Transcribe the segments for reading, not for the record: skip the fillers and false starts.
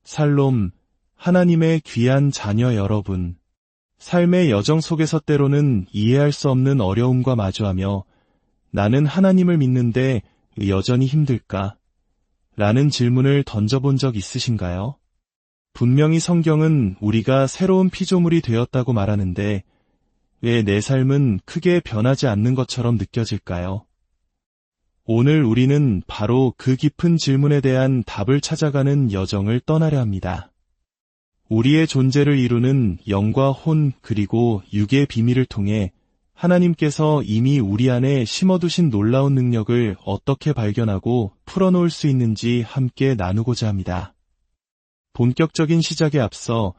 샬롬, 하나님의 귀한 자녀 여러분. 삶의 여정 속에서 때로는 이해할 수 없는 어려움과 마주하며 나는 하나님을 믿는데 여전히 힘들까? 라는 질문을 던져본 적 있으신가요? 분명히 성경은 우리가 새로운 피조물이 되었다고 말하는데 왜 내 삶은 크게 변하지 않는 것처럼 느껴질까요? 오늘 우리는 바로 그 깊은 질문에 대한 답을 찾아가는 여정을 떠나려 합니다. 우리의 존재를 이루는 영과 혼 그리고 육의 비밀을 통해 하나님께서 이미 우리 안에 심어두신 놀라운 능력을 어떻게 발견하고 풀어놓을 수 있는지 함께 나누고자 합니다. 본격적인 시작에 앞서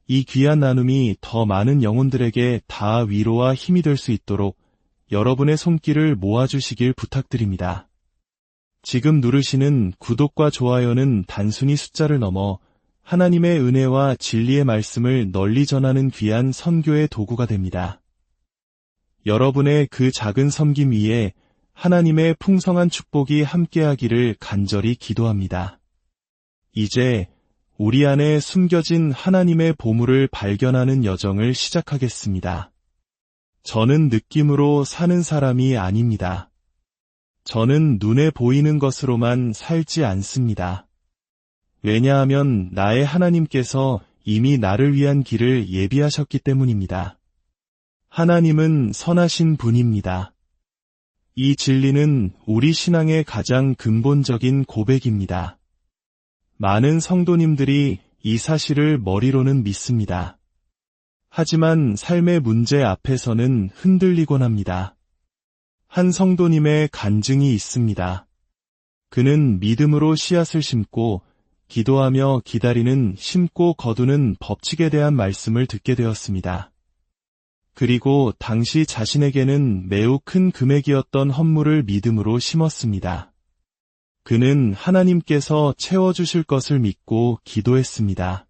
이 귀한 나눔이 더 많은 영혼들에게 다 위로와 힘이 될 수 있도록 여러분의 손길을 모아주시길 부탁드립니다. 지금 누르시는 구독과 좋아요는 단순히 숫자를 넘어 하나님의 은혜와 진리의 말씀을 널리 전하는 귀한 선교의 도구가 됩니다. 여러분의 그 작은 섬김 위에 하나님의 풍성한 축복이 함께하기를 간절히 기도합니다. 이제 우리 안에 숨겨진 하나님의 보물을 발견하는 여정을 시작하겠습니다. 저는 느낌으로 사는 사람이 아닙니다. 저는 눈에 보이는 것으로만 살지 않습니다. 왜냐하면 나의 하나님께서 이미 나를 위한 길을 예비하셨기 때문입니다. 하나님은 선하신 분입니다. 이 진리는 우리 신앙의 가장 근본적인 고백입니다. 많은 성도님들이 이 사실을 머리로는 믿습니다. 하지만 삶의 문제 앞에서는 흔들리곤 합니다. 한 성도님의 간증이 있습니다. 그는 믿음으로 씨앗을 심고 기도하며 기다리는 심고 거두는 법칙에 대한 말씀을 듣게 되었습니다. 그리고 당시 자신에게는 매우 큰 금액이었던 헌물을 믿음으로 심었습니다. 그는 하나님께서 채워주실 것을 믿고 기도했습니다.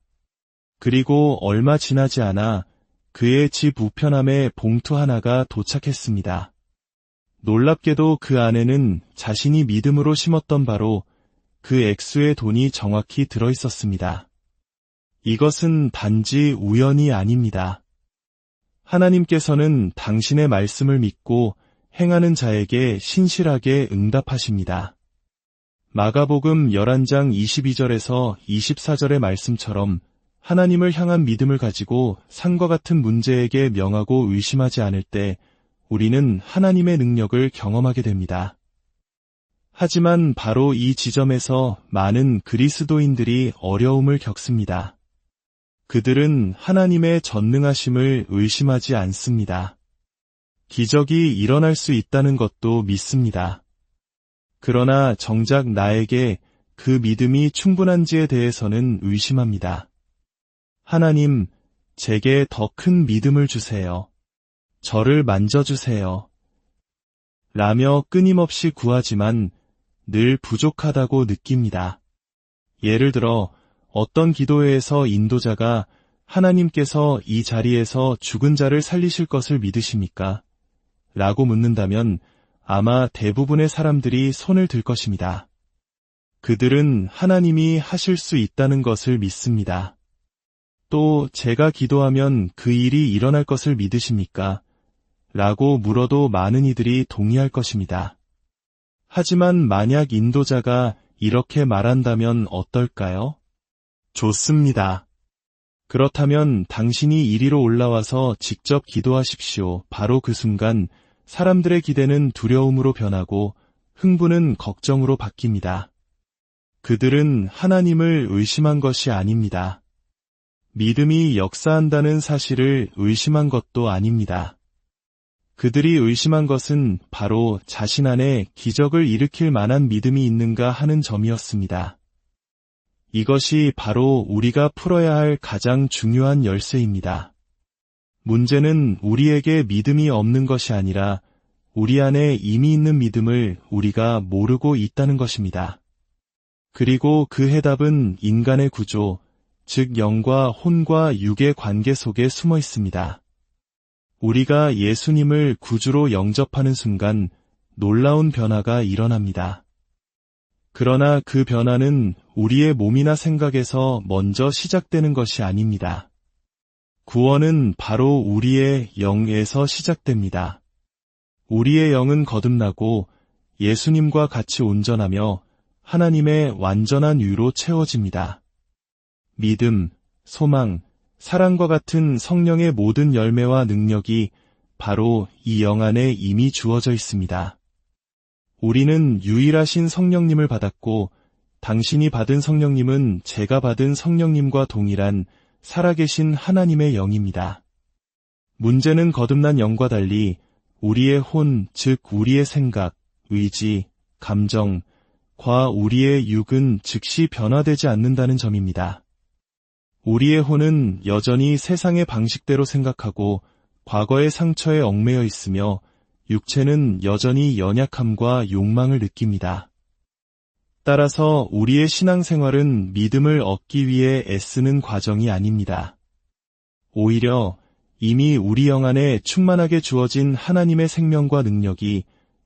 그리고 얼마 지나지 않아 그의 집 우편함에 봉투 하나가 도착했습니다. 놀랍게도 그 안에는 자신이 믿음으로 심었던 바로 그 액수의 돈이 정확히 들어있었습니다. 이것은 단지 우연이 아닙니다. 하나님께서는 당신의 말씀을 믿고 행하는 자에게 신실하게 응답하십니다. 마가복음 11장 22절에서 24절의 말씀처럼 하나님을 향한 믿음을 가지고 산과 같은 문제에게 명하고 의심하지 않을 때 우리는 하나님의 능력을 경험하게 됩니다. 하지만 바로 이 지점에서 많은 그리스도인들이 어려움을 겪습니다. 그들은 하나님의 전능하심을 의심하지 않습니다. 기적이 일어날 수 있다는 것도 믿습니다. 그러나 정작 나에게 그 믿음이 충분한지에 대해서는 의심합니다. 하나님, 제게 더 큰 믿음을 주세요. 저를 만져주세요. 라며 끊임없이 구하지만 늘 부족하다고 느낍니다. 예를 들어 어떤 기도회에서 인도자가 하나님께서 이 자리에서 죽은 자를 살리실 것을 믿으십니까? 라고 묻는다면 아마 대부분의 사람들이 손을 들 것입니다. 그들은 하나님이 하실 수 있다는 것을 믿습니다. 또 제가 기도하면 그 일이 일어날 것을 믿으십니까? 라고 물어도 많은 이들이 동의할 것입니다. 하지만 만약 인도자가 이렇게 말한다면 어떨까요? 좋습니다. 그렇다면 당신이 이리로 올라와서 직접 기도하십시오. 바로 그 순간 사람들의 기대는 두려움으로 변하고 흥분은 걱정으로 바뀝니다. 그들은 하나님을 의심한 것이 아닙니다. 믿음이 역사한다는 사실을 의심한 것도 아닙니다. 그들이 의심한 것은 바로 자신 안에 기적을 일으킬 만한 믿음이 있는가 하는 점이었습니다. 이것이 바로 우리가 풀어야 할 가장 중요한 열쇠입니다. 문제는 우리에게 믿음이 없는 것이 아니라 우리 안에 이미 있는 믿음을 우리가 모르고 있다는 것입니다. 그리고 그 해답은 인간의 구조, 즉 영과 혼과 육의 관계 속에 숨어 있습니다. 우리가 예수님을 구주로 영접하는 순간 놀라운 변화가 일어납니다. 그러나 그 변화는 우리의 몸이나 생각에서 먼저 시작되는 것이 아닙니다. 구원은 바로 우리의 영에서 시작됩니다. 우리의 영은 거듭나고 예수님과 같이 온전하며 하나님의 완전한 유로 채워집니다. 믿음, 소망, 사랑과 같은 성령의 모든 열매와 능력이 바로 이 영 안에 이미 주어져 있습니다. 우리는 유일하신 성령님을 받았고 당신이 받은 성령님은 제가 받은 성령님과 동일한 살아계신 하나님의 영입니다. 문제는 거듭난 영과 달리 우리의 혼, 즉 우리의 생각, 의지, 감정, 과 우리의 육은 즉시 변화되지 않는다는 점입니다. 우리의 혼은 여전히 세상의 방식대로 생각하고 과거의 상처에 얽매여 있으며 육체는 여전히 연약함과 욕망을 느낍니다. 따라서 우리의 신앙생활은 믿음을 얻기 위해 애쓰는 과정이 아닙니다. 오히려 이미 우리 영 안에 충만하게 주어진 하나님의 생명과 능력이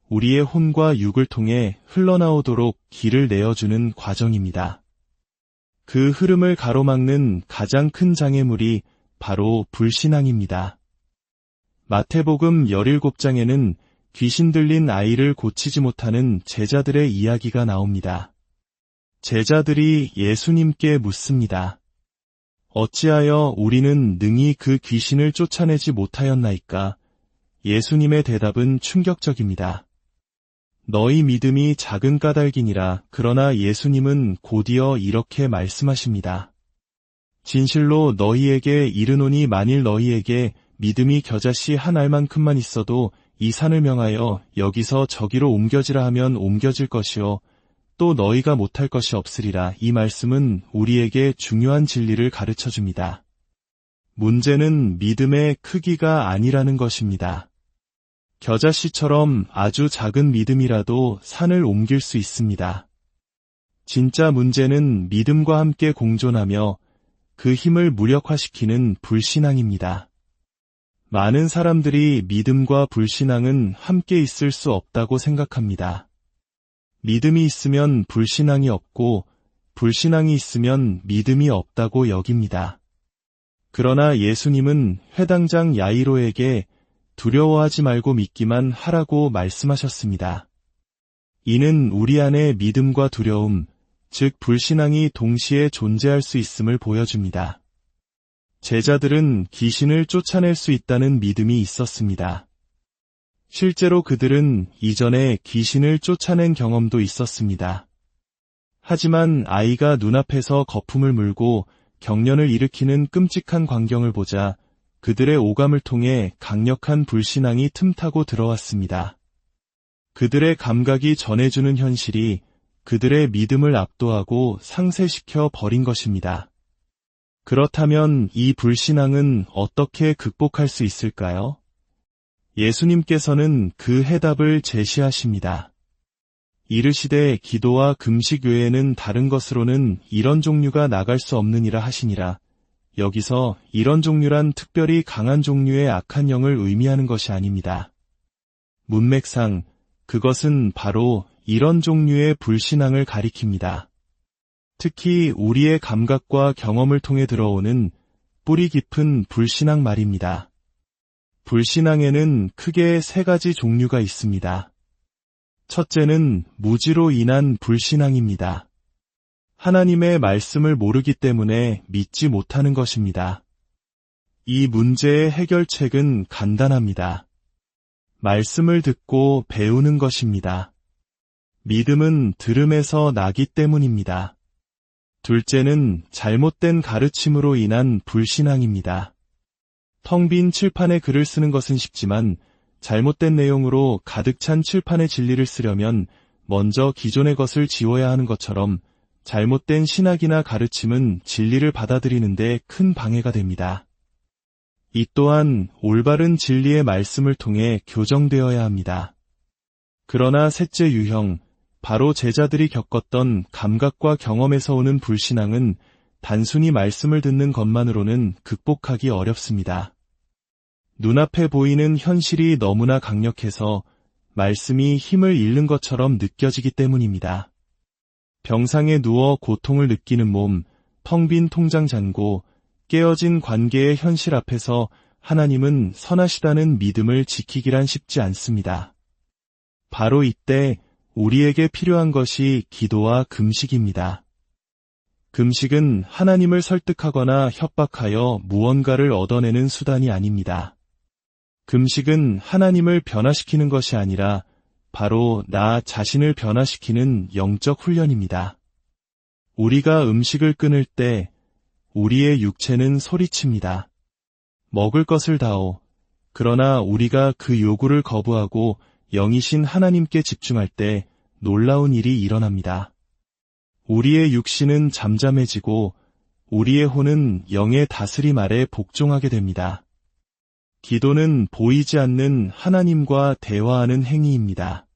우리의 혼과 육을 통해 흘러나오도록 길을 내어주는 과정입니다. 그 흐름을 가로막는 가장 큰 장애물이 바로 불신앙입니다. 마태복음 17장에는 귀신 들린 아이를 고치지 못하는 제자들의 이야기가 나옵니다. 제자들이 예수님께 묻습니다. 어찌하여 우리는 능히 그 귀신을 쫓아내지 못하였나이까? 예수님의 대답은 충격적입니다. 너희 믿음이 작은 까닭이니라. 그러나 예수님은 곧이어 이렇게 말씀하십니다. 진실로 너희에게 이르노니 만일 너희에게 믿음이 겨자씨 한 알만큼만 있어도 이 산을 명하여 여기서 저기로 옮겨지라 하면 옮겨질 것이요 또 너희가 못할 것이 없으리라. 이 말씀은 우리에게 중요한 진리를 가르쳐줍니다. 문제는 믿음의 크기가 아니라는 것입니다. 겨자씨처럼 아주 작은 믿음이라도 산을 옮길 수 있습니다. 진짜 문제는 믿음과 함께 공존하며 그 힘을 무력화시키는 불신앙입니다. 많은 사람들이 믿음과 불신앙은 함께 있을 수 없다고 생각합니다. 믿음이 있으면 불신앙이 없고 불신앙이 있으면 믿음이 없다고 여깁니다. 그러나 예수님은 회당장 야이로에게 두려워하지 말고 믿기만 하라고 말씀하셨습니다. 이는 우리 안에 믿음과 두려움, 즉 불신앙이 동시에 존재할 수 있음을 보여줍니다. 제자들은 귀신을 쫓아낼 수 있다는 믿음이 있었습니다. 실제로 그들은 이전에 귀신을 쫓아낸 경험도 있었습니다. 하지만 아이가 눈앞에서 거품을 물고 경련을 일으키는 끔찍한 광경을 보자 그들의 오감을 통해 강력한 불신앙이 틈타고 들어왔습니다. 그들의 감각이 전해주는 현실이 그들의 믿음을 압도하고 상쇄시켜 버린 것입니다. 그렇다면 이 불신앙은 어떻게 극복할 수 있을까요? 예수님께서는 그 해답을 제시하십니다. 이르시되 기도와 금식 외에는 다른 것으로는 이런 종류가 나갈 수 없느니라 하시니라. 여기서 이런 종류란 특별히 강한 종류의 악한 영을 의미하는 것이 아닙니다. 문맥상 그것은 바로 이런 종류의 불신앙을 가리킵니다. 특히 우리의 감각과 경험을 통해 들어오는 뿌리 깊은 불신앙 말입니다. 불신앙에는 크게 세 가지 종류가 있습니다. 첫째는 무지로 인한 불신앙입니다. 하나님의 말씀을 모르기 때문에 믿지 못하는 것입니다. 이 문제의 해결책은 간단합니다. 말씀을 듣고 배우는 것입니다. 믿음은 들음에서 나기 때문입니다. 둘째는 잘못된 가르침으로 인한 불신앙입니다. 텅 빈 칠판에 글을 쓰는 것은 쉽지만 잘못된 내용으로 가득 찬 칠판의 진리를 쓰려면 먼저 기존의 것을 지워야 하는 것처럼 잘못된 신학이나 가르침은 진리를 받아들이는데 큰 방해가 됩니다. 이 또한 올바른 진리의 말씀을 통해 교정되어야 합니다. 그러나 셋째 유형, 바로 제자들이 겪었던 감각과 경험에서 오는 불신앙은 단순히 말씀을 듣는 것만으로는 극복하기 어렵습니다. 눈앞에 보이는 현실이 너무나 강력해서 말씀이 힘을 잃는 것처럼 느껴지기 때문입니다. 병상에 누워 고통을 느끼는 몸, 텅 빈 통장 잔고, 깨어진 관계의 현실 앞에서 하나님은 선하시다는 믿음을 지키기란 쉽지 않습니다. 바로 이때 우리에게 필요한 것이 기도와 금식입니다. 금식은 하나님을 설득하거나 협박하여 무언가를 얻어내는 수단이 아닙니다. 금식은 하나님을 변화시키는 것이 아니라 바로 나 자신을 변화시키는 영적 훈련입니다. 우리가 음식을 끊을 때 우리의 육체는 소리칩니다. 먹을 것을 다오. 그러나 우리가 그 요구를 거부하고 영이신 하나님께 집중할 때 놀라운 일이 일어납니다. 우리의 육신은 잠잠해지고 우리의 혼은 영의 다스림 아래 복종하게 됩니다. 기도는 보이지 않는 하나님과 대화하는 행위입니다.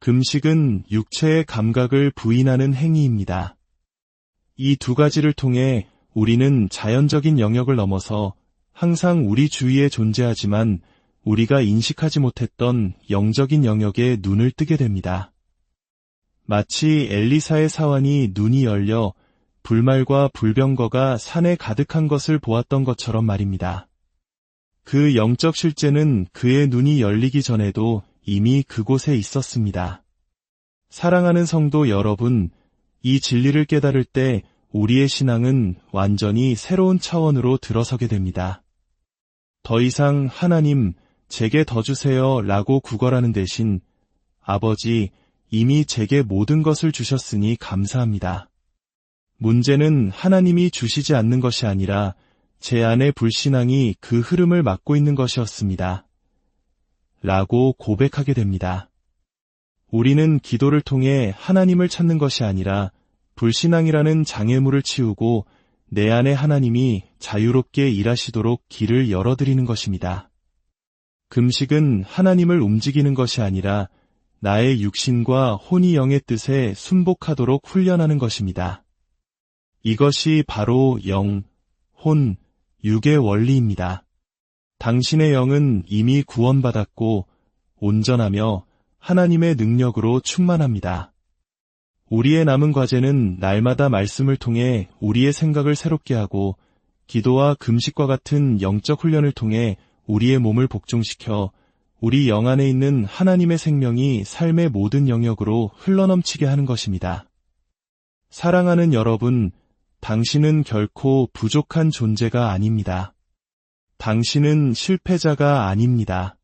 금식은 육체의 감각을 부인하는 행위입니다. 이 두 가지를 통해 우리는 자연적인 영역을 넘어서 항상 우리 주위에 존재하지만 우리가 인식하지 못했던 영적인 영역에 눈을 뜨게 됩니다. 마치 엘리사의 사환이 눈이 열려 불말과 불병거가 산에 가득한 것을 보았던 것처럼 말입니다. 그 영적 실제는 그의 눈이 열리기 전에도 이미 그곳에 있었습니다. 사랑하는 성도 여러분, 이 진리를 깨달을 때 우리의 신앙은 완전히 새로운 차원으로 들어서게 됩니다. 더 이상 하나님, 제게 더 주세요 라고 구걸하는 대신 아버지, 이미 제게 모든 것을 주셨으니 감사합니다. 문제는 하나님이 주시지 않는 것이 아니라 제 안의 불신앙이 그 흐름을 막고 있는 것이었습니다. 라고 고백하게 됩니다. 우리는 기도를 통해 하나님을 찾는 것이 아니라 불신앙이라는 장애물을 치우고 내 안에 하나님이 자유롭게 일하시도록 길을 열어드리는 것입니다. 금식은 하나님을 움직이는 것이 아니라 나의 육신과 혼이 영의 뜻에 순복하도록 훈련하는 것입니다. 이것이 바로 영, 혼, 육의 원리입니다. 당신의 영은 이미 구원받았고 온전하며 하나님의 능력으로 충만합니다. 우리의 남은 과제는 날마다 말씀을 통해 우리의 생각을 새롭게 하고 기도와 금식과 같은 영적 훈련을 통해 우리의 몸을 복종시켜 우리 영 안에 있는 하나님의 생명이 삶의 모든 영역으로 흘러넘치게 하는 것입니다. 사랑하는 여러분, 당신은 결코 부족한 존재가 아닙니다. 당신은 실패자가 아닙니다.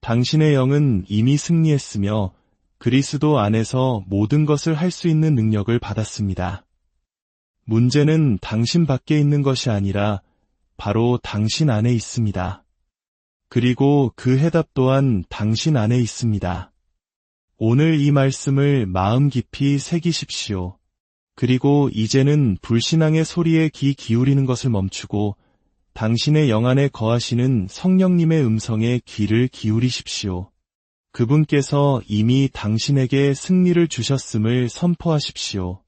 당신의 영은 이미 승리했으며 그리스도 안에서 모든 것을 할 수 있는 능력을 받았습니다. 문제는 당신 밖에 있는 것이 아니라 바로 당신 안에 있습니다. 그리고 그 해답 또한 당신 안에 있습니다. 오늘 이 말씀을 마음 깊이 새기십시오. 그리고 이제는 불신앙의 소리에 귀 기울이는 것을 멈추고 당신의 영 안에 거하시는 성령님의 음성에 귀를 기울이십시오. 그분께서 이미 당신에게 승리를 주셨음을 선포하십시오.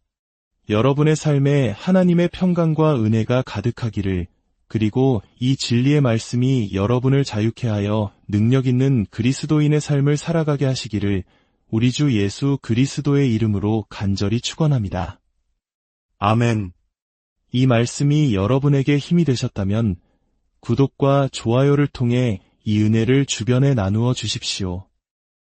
여러분의 삶에 하나님의 평강과 은혜가 가득하기를, 그리고 이 진리의 말씀이 여러분을 자유케 하여 능력 있는 그리스도인의 삶을 살아가게 하시기를 우리 주 예수 그리스도의 이름으로 간절히 축원합니다. 아멘. 이 말씀이 여러분에게 힘이 되셨다면 구독과 좋아요를 통해 이 은혜를 주변에 나누어 주십시오.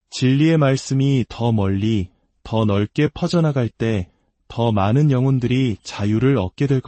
진리의 말씀이 더 멀리, 더 넓게 퍼져나갈 때 더 많은 영혼들이 자유를 얻게 될 것입니다.